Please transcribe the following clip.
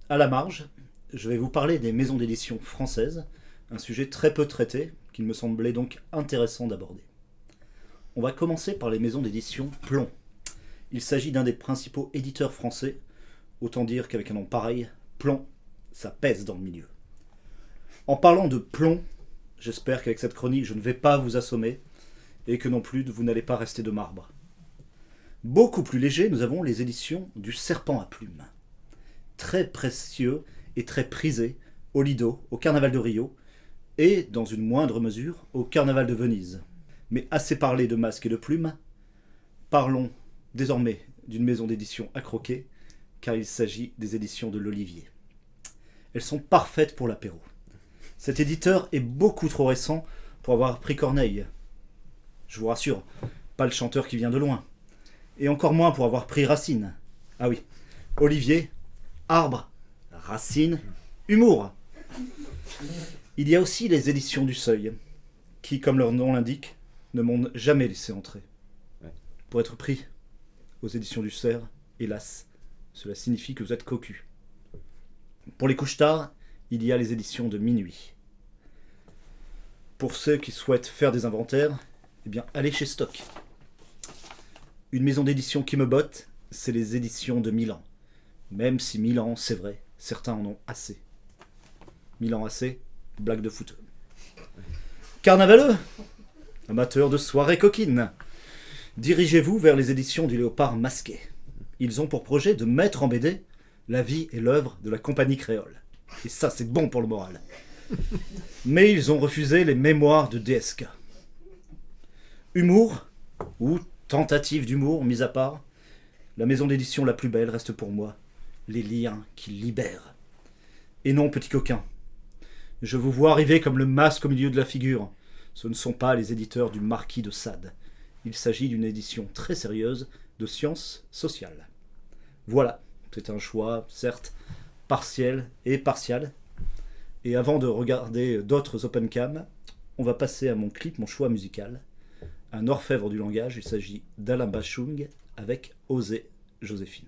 À la marge, je vais vous parler des maisons d'édition françaises, un sujet très peu traité, qu'il me semblait donc intéressant d'aborder. On va commencer par les maisons d'édition Plon. Il s'agit d'un des principaux éditeurs français, autant dire qu'avec un nom pareil, Plon, ça pèse dans le milieu. En parlant de Plon, j'espère qu'avec cette chronique je ne vais pas vous assommer, et que non plus vous n'allez pas rester de marbre. Beaucoup plus léger, nous avons les éditions du Serpent à Plumes. Très précieux et très prisé au Lido, au Carnaval de Rio, et, dans une moindre mesure, au Carnaval de Venise. Mais assez parlé de masques et de plumes, parlons désormais d'une maison d'édition à croquer, car il s'agit des éditions de l'Olivier. Elles sont parfaites pour l'apéro. Cet éditeur est beaucoup trop récent pour avoir pris Corneille. Je vous rassure, pas le chanteur qui vient de loin. Et encore moins pour avoir pris Racine. Ah oui, Olivier, arbre, racine, humour. Il y a aussi les éditions du Seuil, qui, comme leur nom l'indique, ne m'ont jamais laissé entrer. Pour être pris aux éditions du Cerf, hélas, cela signifie que vous êtes cocu. Pour les couches tard, il y a les éditions de Minuit. Pour ceux qui souhaitent faire des inventaires, eh bien, allez chez Stock. Une maison d'édition qui me botte, c'est les éditions de Milan. Même si Milan, c'est vrai, certains en ont assez. Milan assez, blague de foot. Carnavaleux, amateurs de soirées coquines, dirigez-vous vers les éditions du Léopard Masqué. Ils ont pour projet de mettre en BD la vie et l'œuvre de la compagnie créole. Et ça, c'est bon pour le moral. Mais ils ont refusé les mémoires de DSK. Humour, ou tentative d'humour, mis à part, la maison d'édition la plus belle reste pour moi les liens qui libèrent. Et non, petit coquin, je vous vois arriver comme le masque au milieu de la figure. Ce ne sont pas les éditeurs du Marquis de Sade. Il s'agit d'une édition très sérieuse de sciences sociales. Voilà, c'est un choix, certes, partiel et partial. Et avant de regarder d'autres open cam, on va passer à mon clip, mon choix musical. Un orfèvre du langage, il s'agit d'Alain Bachung avec Oser Joséphine.